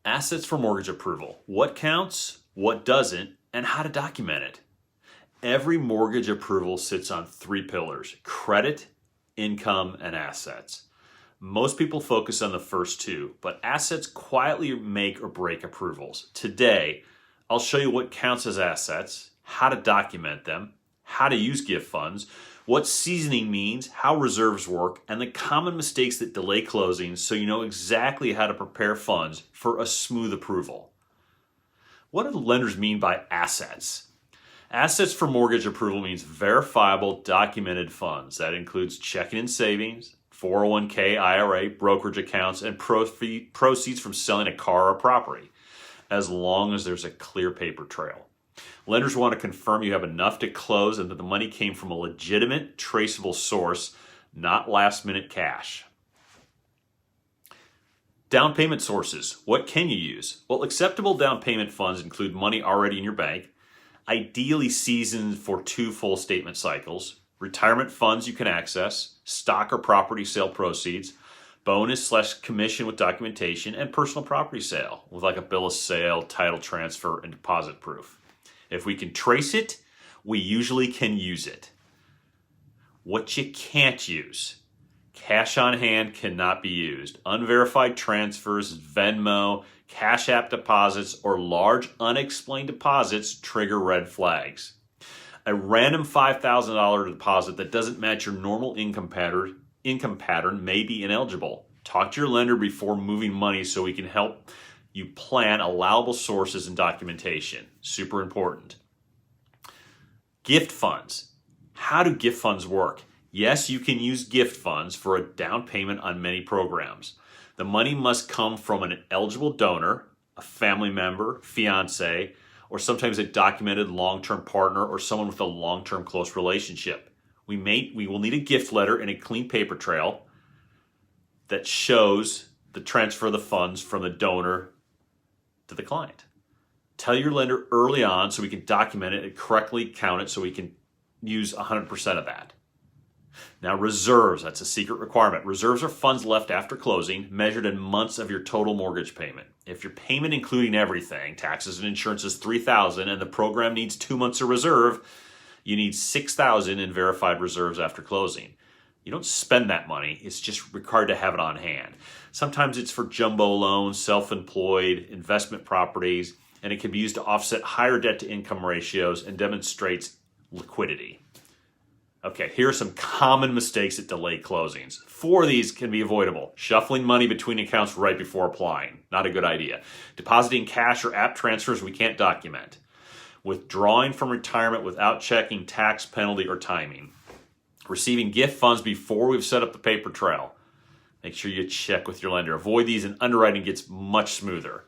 Assets for mortgage approval. What counts, what doesn't, and how to document it. Every mortgage approval sits on three pillars: credit, income, and assets. Most people focus on the first two, but assets quietly make or break approvals. Today, I'll show you what counts as assets, how to document them, how to use gift funds, what seasoning means, how reserves work, and the common mistakes that delay closings so you know exactly how to prepare funds for a smooth approval. What do lenders mean by assets? Assets for mortgage approval means verifiable, documented funds. That includes checking and savings, 401k, IRA, brokerage accounts, and proceeds from selling a car or property, as long as there's a clear paper trail. Lenders want to confirm you have enough to close and that the money came from a legitimate, traceable source, not last-minute cash. Down payment sources. What can you use? Well, acceptable down payment funds include money already in your bank, ideally seasoned for 2 full statement cycles, retirement funds you can access, stock or property sale proceeds, bonus/commission with documentation, and personal property sale with like a bill of sale, title transfer, and deposit proof. If we can trace it, we usually can use it. What you can't use: cash on hand cannot be used. Unverified transfers, Venmo, Cash App deposits, or large unexplained deposits trigger red flags. A random $5,000 deposit that doesn't match your normal income pattern may be ineligible. Talk to your lender before moving money so we can help you plan allowable sources and documentation. Super important. Gift funds. How do gift funds work? Yes, you can use gift funds for a down payment on many programs. The money must come from an eligible donor, a family member, fiance, or sometimes a documented long-term partner or someone with a long-term close relationship. We will need a gift letter and a clean paper trail that shows the transfer of the funds from the donor to the client. Tell your lender early on so we can document it and correctly count it so we can use 100% of that. Now, reserves, that's a secret requirement. Reserves are funds left after closing, measured in months of your total mortgage payment. If your payment, including everything, taxes and insurance, is $3,000 and the program needs 2 months of reserve, you need $6,000 in verified reserves after closing. You don't spend that money, it's just required to have it on hand. Sometimes it's for jumbo loans, self-employed, investment properties, and it can be used to offset higher debt to income ratios and demonstrates liquidity. Okay, here are some common mistakes that delay closings. 4 of these can be avoidable. Shuffling money between accounts right before applying, not a good idea. Depositing cash or app transfers we can't document. Withdrawing from retirement without checking tax, penalty, or timing. Receiving gift funds before we've set up the paper trail. Make sure you check with your lender. Avoid these and underwriting gets much smoother.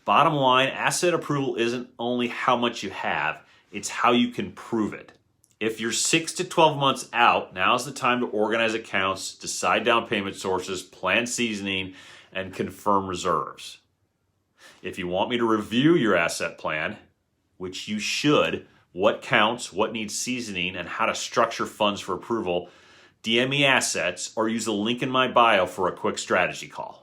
Bottom line, asset approval isn't only how much you have, it's how you can prove it. If you're 6 to 12 months out, now's the time to organize accounts, decide down payment sources, plan seasoning, and confirm reserves. If you want me to review your asset plan, which you should, what counts, what needs seasoning, and how to structure funds for approval, DM me assets or use the link in my bio for a quick strategy call.